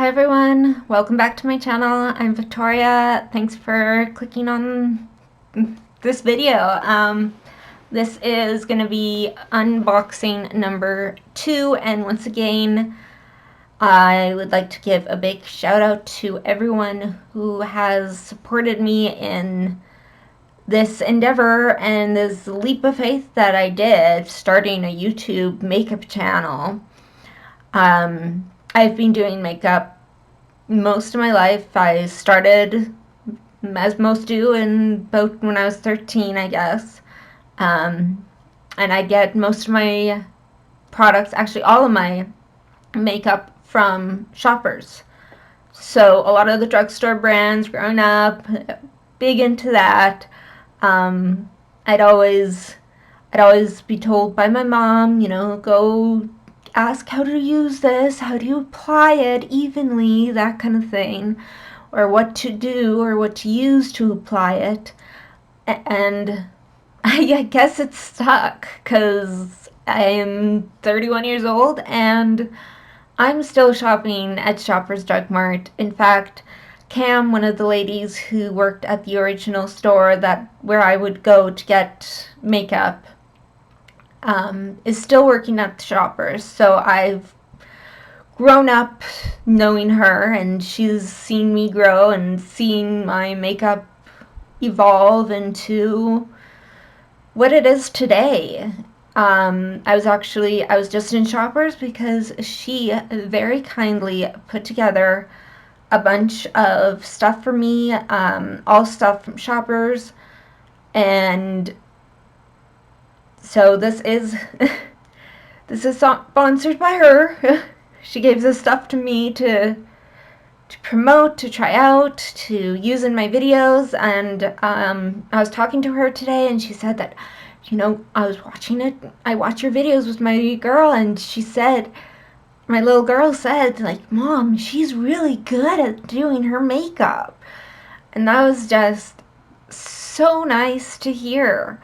Hi everyone, welcome back to my channel. I'm Victoria. Thanks for clicking on this video. This is going to be unboxing number 2, and once again I would like to give a big shout out to everyone who has supported me in this endeavor and this leap of faith that I did starting a YouTube makeup channel. I've been doing makeup most of my life. I started, as most do, in about when I was 13, I guess. And I get most of my products, actually all of my makeup, from Shoppers. So a lot of the drugstore brands growing up, big into that. I'd always be told by my mom, you know, go ask how to use this, how do you apply it evenly, that kind of thing, or what to do or what to use to apply it. And I guess it's stuck because I am 31 years old and I'm still shopping at Shoppers Drug Mart. In fact, Cam, one of the ladies who worked at the original store where I would go to get makeup, is still working at the Shoppers. So I've grown up knowing her, and she's seen me grow and seen my makeup evolve into what it is today. I was just in Shoppers because she very kindly put together a bunch of stuff for me, all stuff from Shoppers, and so this is sponsored by her. She gave this stuff to me to promote, to try out, to use in my videos, and I was talking to her today, and she said that, you know, I watch your videos with my girl, and she said, my little girl said, like, Mom, she's really good at doing her makeup. And that was just so nice to hear.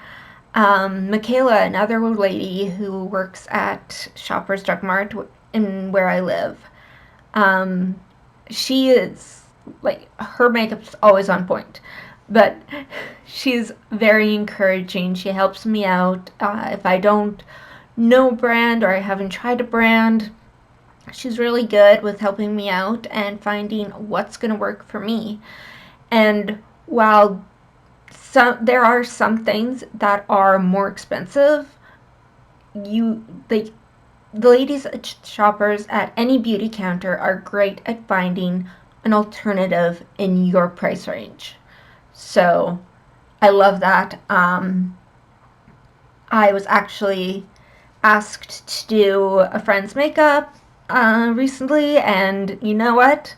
Michaela, another lady who works at Shoppers Drug Mart in where I live, she is, like, her makeup's always on point, but she's very encouraging. She helps me out. If I don't know brand or I haven't tried a brand, she's really good with helping me out and finding what's going to work for me. And while there are some things that are more expensive, the ladies at Shoppers at any beauty counter are great at finding an alternative in your price range. So I love that. I was actually asked to do a friend's makeup recently, and you know what?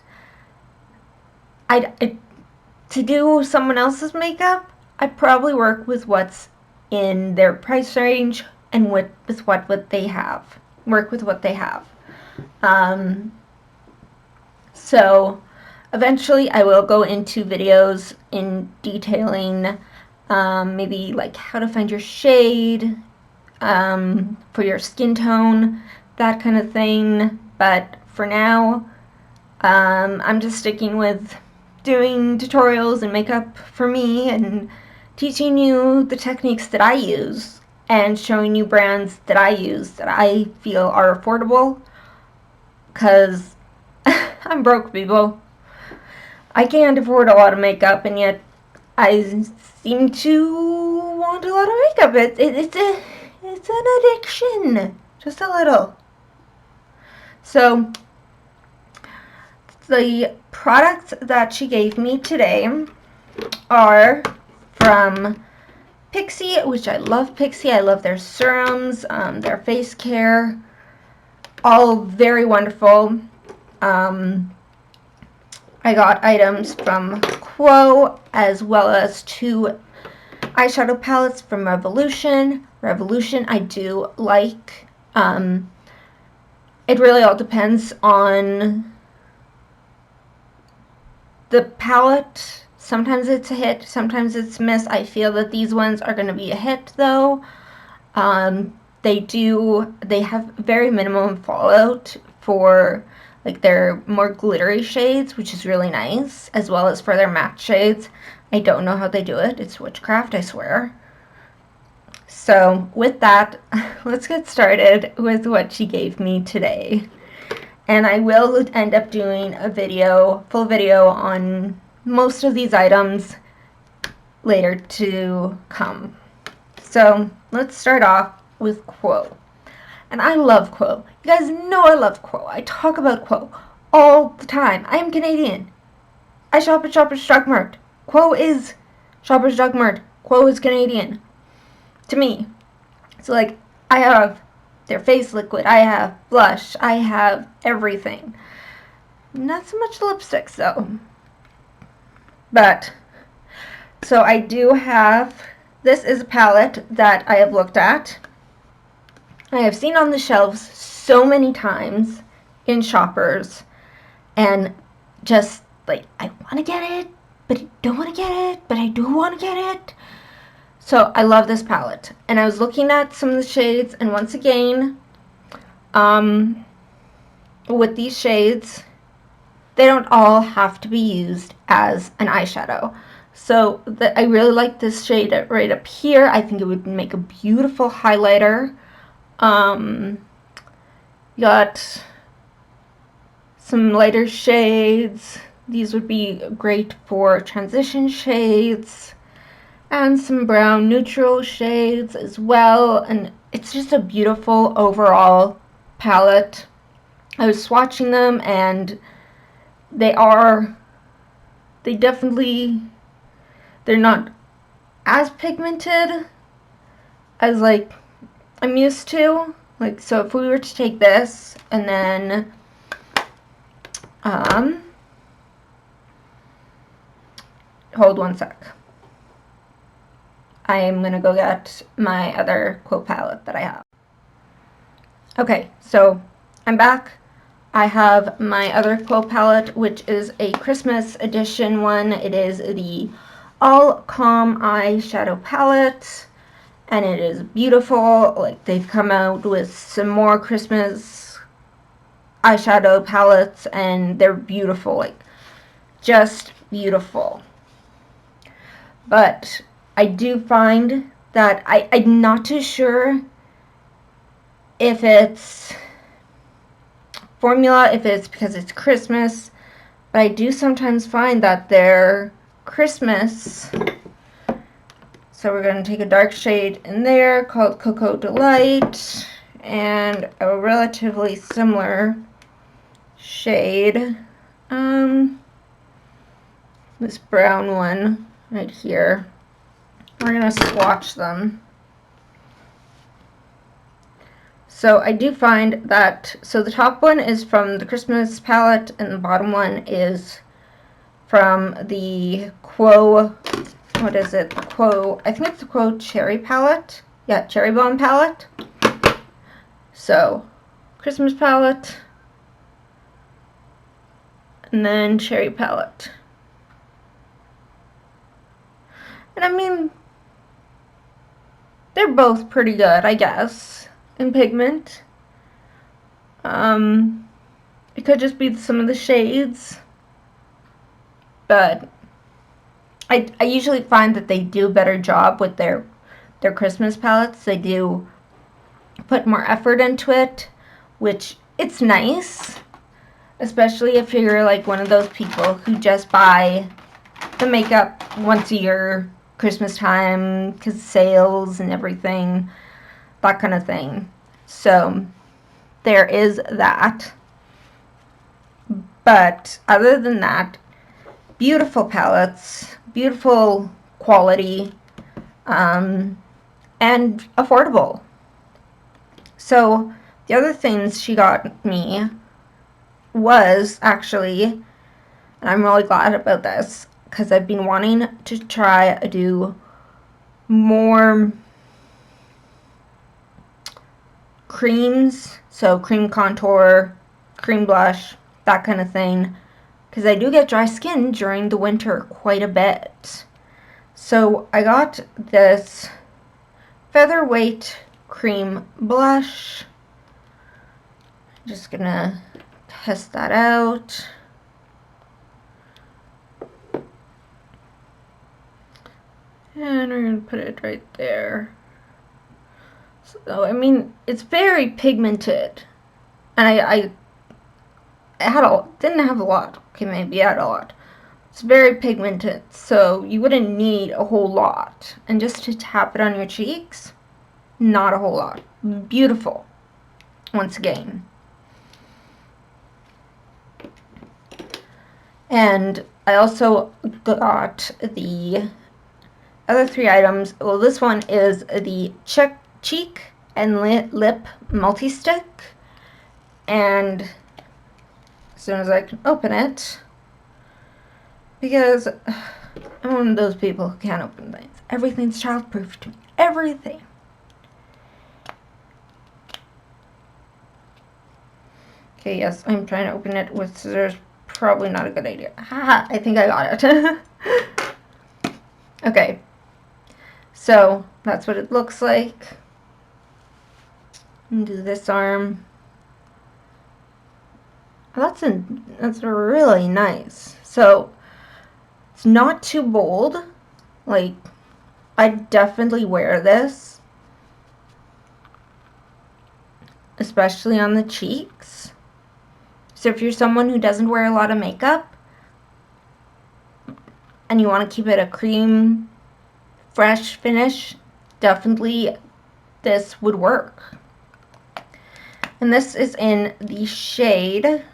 To do someone else's makeup, I'd probably work with what's in their price range and with what they have. Work with what they have. So eventually I will go into videos in detailing maybe like how to find your shade for your skin tone, that kind of thing. But for now, I'm just sticking with doing tutorials and makeup for me and teaching you the techniques that I use and showing you brands that I use that I feel are affordable, because I'm broke, people. I can't afford a lot of makeup, and yet I seem to want a lot of makeup. It's an addiction, just a little. So the products that she gave me today are from Pixi, which I love Pixi. I love their serums, their face care, all very wonderful. I got items from Quo, as well as 2 eyeshadow palettes from Revolution. Revolution I do like. It really all depends on the palette. Sometimes it's a hit, sometimes it's a miss. I feel that these ones are going to be a hit, though. They have very minimum fallout for Like they're more glittery shades, which is really nice, as well as for their matte shades. I don't know how they do it. It's witchcraft, I swear. So with that, let's get started with what she gave me today. And I will end up doing a video, full video on most of these items later to come. So let's start off with Quo. And I love Quo. You guys know I love Quo. I talk about Quo all the time. I am Canadian. I shop at Shoppers Drug Mart. Quo is Shoppers Drug Mart. Quo is Canadian. To me. So like, I have their face liquid. I have blush. I have everything. Not so much lipsticks though. But, so I do have, this is a palette that I have looked at. I have seen on the shelves so many times in Shoppers, and just like, I want to get it, but I don't want to get it, but I do want to get it. So I love this palette, and I was looking at some of the shades, and once again, with these shades, they don't all have to be used as an eyeshadow. So I really like this shade right up here. I think it would make a beautiful highlighter. Got some lighter shades. These would be great for transition shades, and some brown neutral shades as well. And it's just a beautiful overall palette. I was swatching them, and they're not as pigmented as like I'm used to. Like, so if we were to take this and then hold one sec. I am gonna go get my other Quo palette that I have. Okay, so I'm back. I have my other Quo palette, which is a Christmas edition one. It is the All Calm eyeshadow palette, and it is beautiful. Like, they've come out with some more Christmas eyeshadow palettes, and they're beautiful, like, just beautiful. But I do find that I'm not too sure if it's formula, if it's because it's Christmas, but I do sometimes find that they're Christmas. So we're going to take a dark shade in there called Cocoa Delight, and a relatively similar shade, this brown one right here. We're going to swatch them. So I do find that, so the top one is from the Christmas palette, and the bottom one is from the Quo, what is it? The Quo, I think it's the Quo Cherry palette. Yeah, Cherry Bomb palette. So, Christmas palette, and then Cherry palette. And I mean, they're both pretty good, I guess, in pigment. It could just be some of the shades, but I usually find that they do a better job with their Christmas palettes. They do put more effort into it, which it's nice, especially if you're like one of those people who just buy the makeup once a year, Christmas time, because sales and everything, that kind of thing. So there is that. But other than that, beautiful palettes, beautiful quality, and affordable. So the other things she got me was actually, and I'm really glad about this, because I've been wanting to try to do more creams, so cream contour, cream blush, that kind of thing, because I do get dry skin during the winter quite a bit. So I got this Featherweight cream blush. Just gonna test that out. And we're going to put it right there. So, I mean, it's very pigmented. And I didn't have a lot. Okay, maybe I had a lot. It's very pigmented, so you wouldn't need a whole lot. And just to tap it on your cheeks, not a whole lot. Beautiful, once again. And I also got the other 3 items. Well, this one is the cheek and lip multi-stick. And as soon as I can open it, because I'm one of those people who can't open things. Everything's childproof to me. Everything. Okay, yes, I'm trying to open it with scissors. Probably not a good idea. Haha, I think I got it. Okay. So, that's what it looks like. And do this arm. That's really nice. So, it's not too bold. Like, I'd definitely wear this. Especially on the cheeks. So if you're someone who doesn't wear a lot of makeup and you want to keep it a cream, fresh finish, definitely this would work. And this is in the shade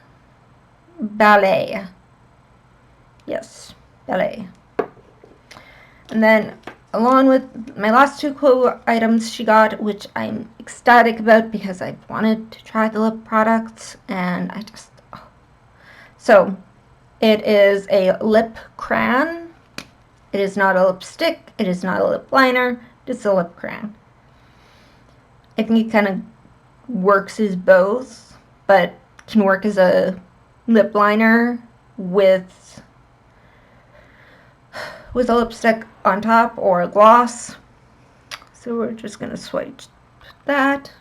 Ballet. Yes, Ballet. And then along with my last 2 items she got, which I'm ecstatic about because I've wanted to try the lip products, and I just... So, it is a lip crayon. It is not a lipstick. It is not a lip liner. It's a lip crayon. I think it kind of works as both, but can work as a lip liner with a lipstick on top or a gloss. So we're just going to switch that.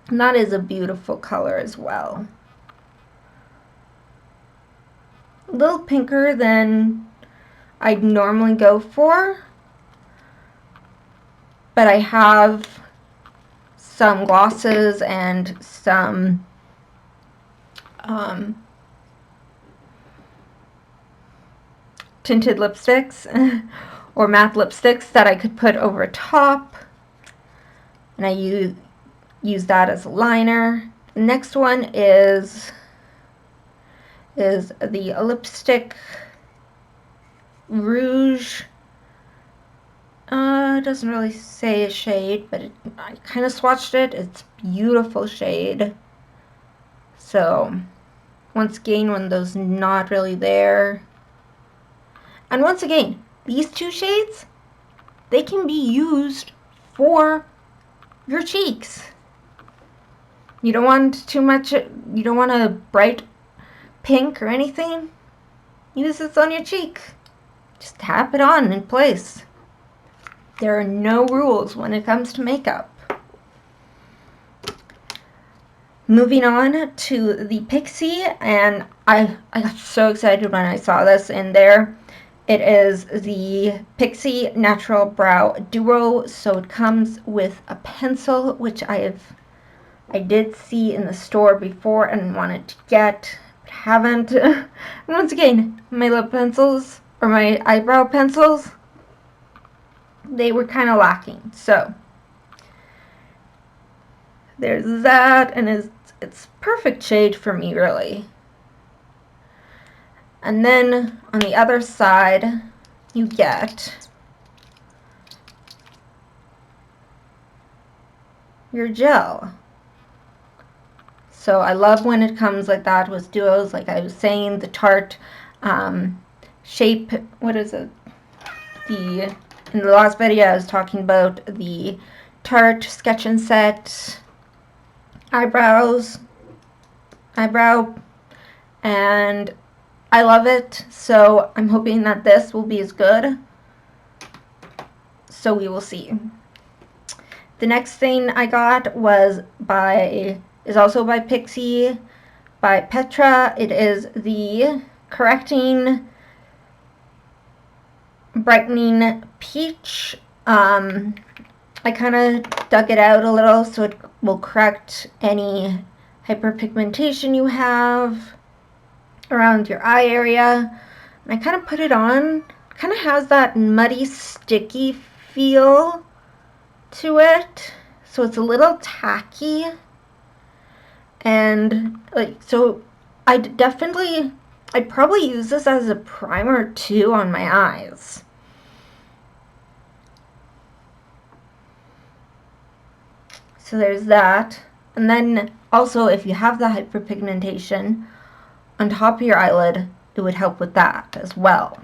And that is a beautiful color as well. A little pinker than I'd normally go for, but I have some glosses and some tinted lipsticks or matte lipsticks that I could put over top, and I use that as a liner. The next one is the lipstick Rouge. It doesn't really say a shade, but I kind of swatched it. It's a beautiful shade. So, once again, when those not really there. And once again, these 2 shades, they can be used for your cheeks. You don't want too much, you don't want a bright pink or anything. Use this on your cheek. Just tap it on in place. There are no rules when it comes to makeup. Moving on to the Pixi, and I got so excited when I saw this in there. It is the Pixi Natural Brow Duo, so it comes with a pencil, which I did see in the store before and wanted to get, but haven't. And once again, my lip pencils, or my eyebrow pencils, they were kind of lacking. So there's that, and it's perfect shade for me, really. And then on the other side, you get your gel. So I love when it comes like that with duos. Like I was saying, the Tarte shape, what is it? In the last video I was talking about the Tarte Sketch and Set eyebrow, and I love it, so I'm hoping that this will be as good. So we will see. The next thing I got is also by Pixi, by Petra. It is the Correcting Brightening Peach. I kind of dug it out a little so it will correct any hyperpigmentation you have around your eye area. And I kind of put it on. It kind of has that muddy, sticky feel to it. So it's a little tacky. And like, so I'd probably use this as a primer too on my eyes. So there's that. And then also, if you have the hyperpigmentation on top of your eyelid, it would help with that as well.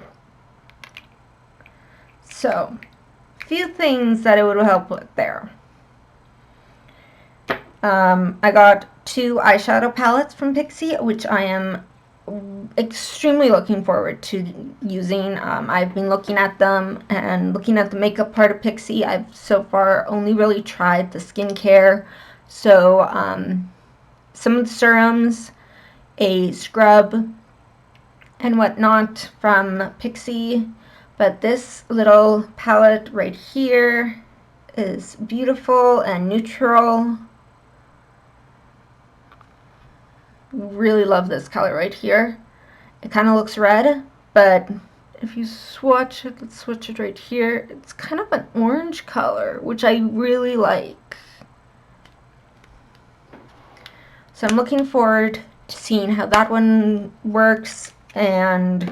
So, a few things that it would help with there. I got 2 eyeshadow palettes from Pixi, which I am extremely looking forward to using. I've been looking at them and looking at the makeup part of Pixi. I've so far only really tried the skincare. So some of the serums, a scrub, and whatnot from Pixi. But this little palette right here is beautiful and neutral. Really love this color right here. It kind of looks red, but if you swatch it, let's swatch it right here, it's kind of an orange color, which I really like. So I'm looking forward to seeing how that one works and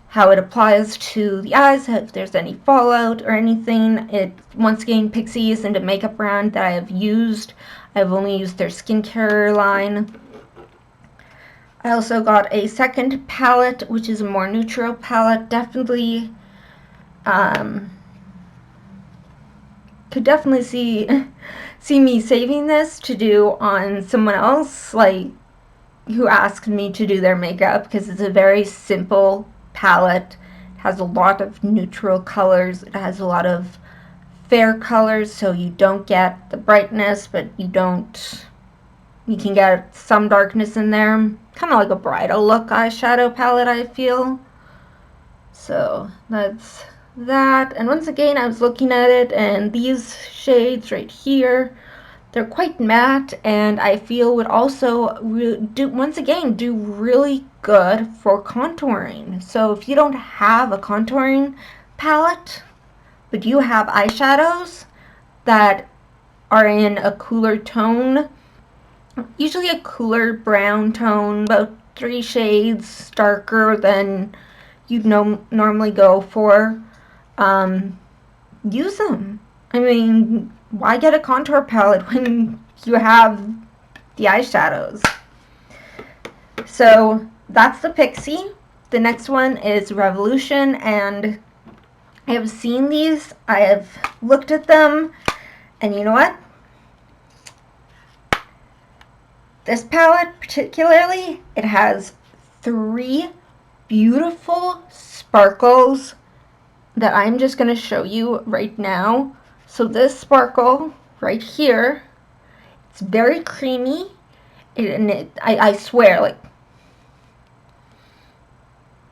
how it applies to the eyes, if there's any fallout or anything. Once again, Pixi isn't a makeup brand that I have used. I've only used their skincare line. I also got a second palette, which is a more neutral palette. Definitely, could definitely see me saving this to do on someone else, like, who asked me to do their makeup, because it's a very simple palette. It has a lot of neutral colors. It has a lot of fair colors, so you don't get the brightness, but you can get some darkness in there. Kind of like a bridal look eyeshadow palette, I feel. So that's that. And once again, I was looking at it, and these shades right here, they're quite matte, and I feel would also once again do really good for contouring. So if you don't have a contouring palette, but you have eyeshadows that are in a cooler tone, usually a cooler brown tone, about 3 shades darker than you'd normally go for, use them. I mean, why get a contour palette when you have the eyeshadows? So that's the Pixi. The next one is Revolution, and I have seen these, I have looked at them, and you know what? This palette particularly, it has 3 beautiful sparkles that I'm just going to show you right now. So this sparkle right here, it's very creamy, I swear, like,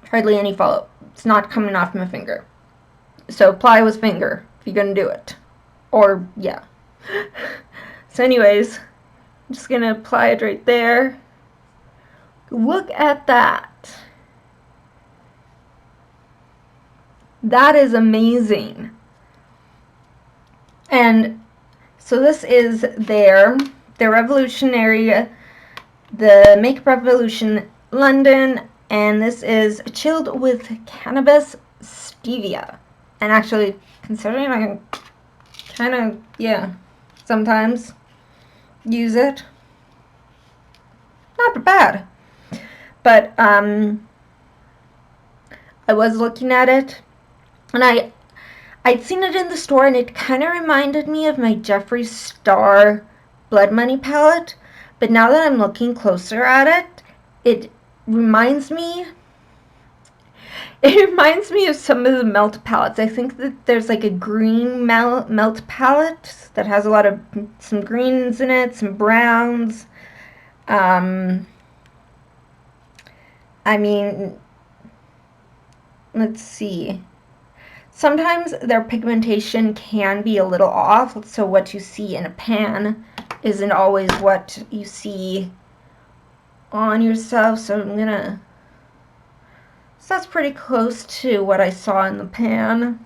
hardly any fallout. It's not coming off my finger. So apply with finger if you're going to do it. Or, yeah. So anyways, I'm just going to apply it right there. Look at that. That is amazing. And so this is their Revolutionary, the Makeup Revolution London, and this is Chilled with Cannabis Stevia. And actually, considering I kind of, yeah, sometimes use it, not bad. But I was looking at it, and I'd seen it in the store, and it kind of reminded me of my Jeffree Star Blood Money palette. But now that I'm looking closer at it, it reminds me of some of the Melt palettes. I think that there's like a green Melt palette that has a lot of some greens in it, some browns. I mean, let's see. Sometimes their pigmentation can be a little off, so what you see in a pan isn't always what you see on yourself. So I'm gonna, so that's pretty close to what I saw in the pan.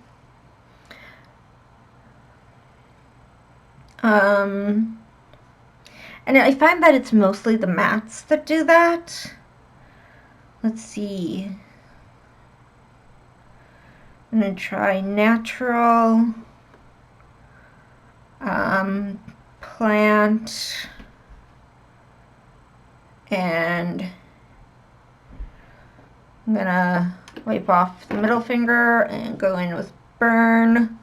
And I find that it's mostly the mattes that do that. Let's see. I'm gonna try natural, plant, and I'm gonna wipe off the middle finger and go in with burn.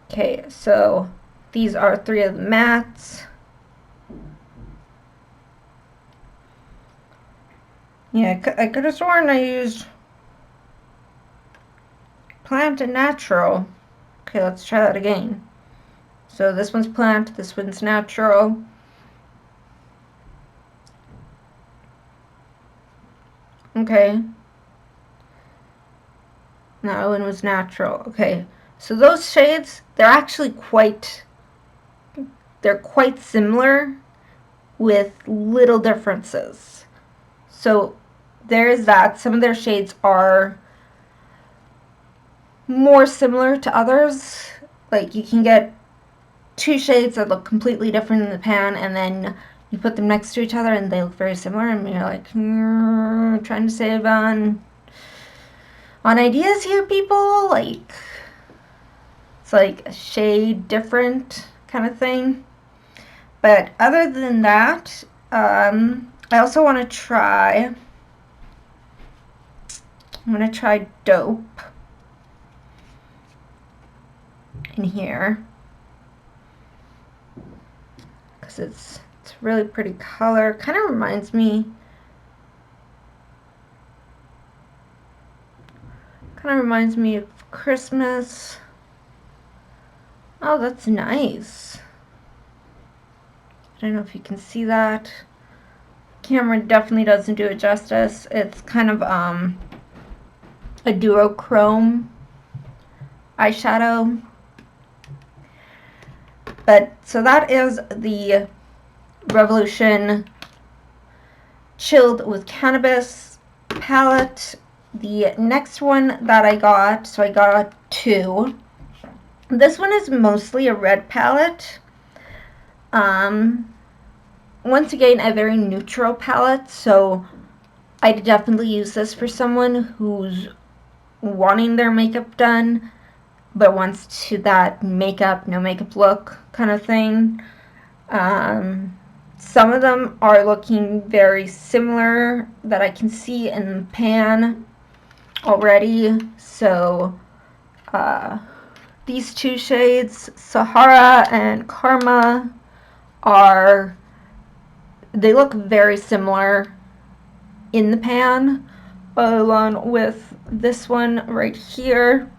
Okay, so these are 3 of the mattes. Yeah, I could have sworn I used plant and natural. Okay, let's try that again. So this one's plant, this one's natural. Okay. That one was natural. Okay. So those shades, they're actually quite similar with little differences. So there's that. Some of their shades are more similar to others. Like you can get 2 shades that look completely different in the pan, and then you put them next to each other and they look very similar, and you're like, trying to save on ideas here, people. Like, it's like a shade different kind of thing. But other than that, I also want to try, I'm going to try Dope in here, because it's really pretty color. Kind of reminds me of Christmas. Oh, that's nice. I don't know if you can see that. Camera definitely doesn't do it justice. It's kind of a duochrome eyeshadow. But so that is the Revolution Chilled with Cannabis palette. The next one that I got, so I got 2. This one is mostly a red palette. Once again, a very neutral palette, so I definitely use this for someone who's wanting their makeup done, but wants to that makeup, no makeup look kind of thing. Some of them are looking very similar that I can see in the pan already. So these 2 shades, Sahara and Karma, they look very similar in the pan, along with this one right here.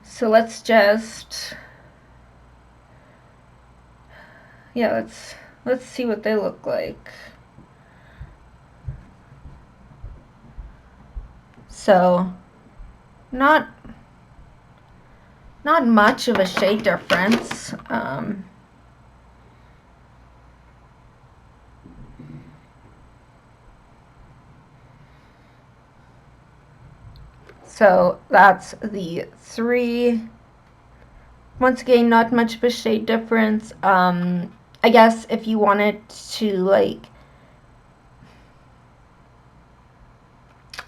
So let's just, yeah, let's see what they look like. So not much of a shade difference. So that's the 3. Once again, not much of a shade difference. I guess if you wanted to, like,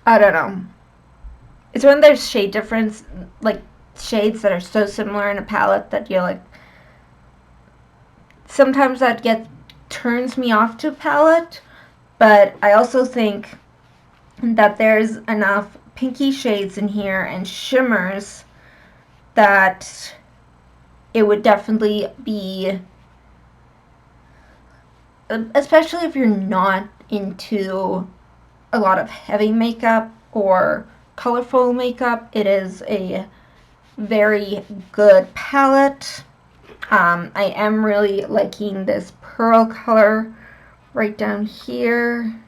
I don't know. It's when there's shade difference, like shades that are so similar in a palette that you're like, sometimes that turns me off to a palette. But I also think that there's enough pinky shades in here and shimmers that it would definitely be, especially if you're not into a lot of heavy makeup or colorful makeup, it is a very good palette. I am really liking this pearl color right down here.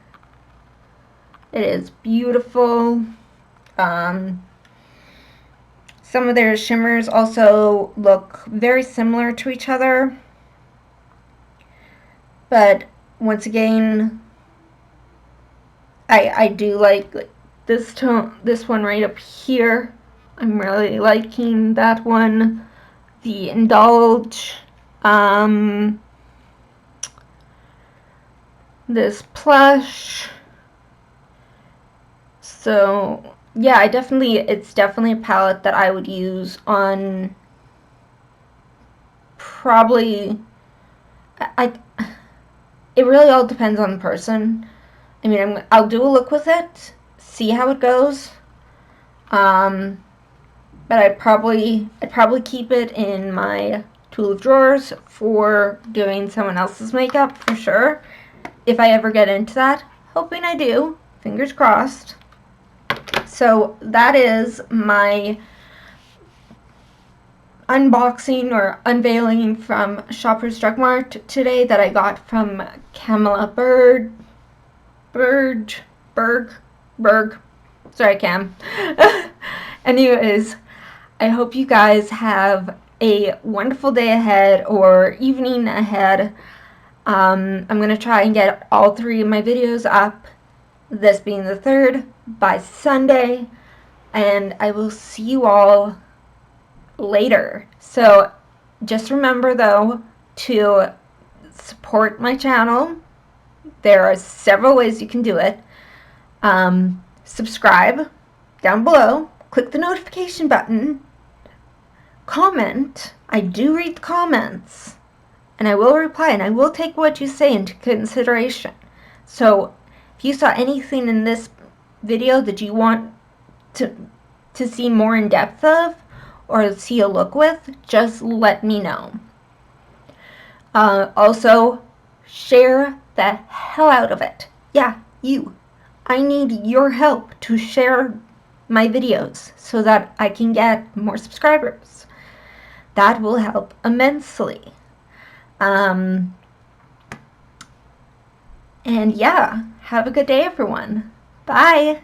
It is beautiful. Some of their shimmers also look very similar to each other. But once again, I do like this tone, this one right up here. I'm really liking that one. The Indulge, this Plush. So yeah, it's definitely a palette that I would use on probably, I it really all depends on the person. I mean, I'll do a look with it, see how it goes. But I'd probably keep it in my tool of drawers for doing someone else's makeup for sure. If I ever get into that, hoping I do, fingers crossed. So that is my unboxing or unveiling from Shoppers Drug Mart today that I got from Camilla Berg. Sorry, Cam. Anyways, I hope you guys have a wonderful day ahead or evening ahead. I'm going to try and get all 3 of my videos up, this being the 3rd, by Sunday. And I will see you all later. So just remember, though, to support my channel. There are several ways you can do it. Subscribe down below. Click the notification button. Comment. I do read the comments. And I will reply, and I will take what you say into consideration. So if you saw anything in this video that you want to see more in depth of or see a look with, just let me know. Also, share the hell out of it. Yeah, you. I need your help to share my videos so that I can get more subscribers. That will help immensely. And yeah, have a good day, everyone. Bye.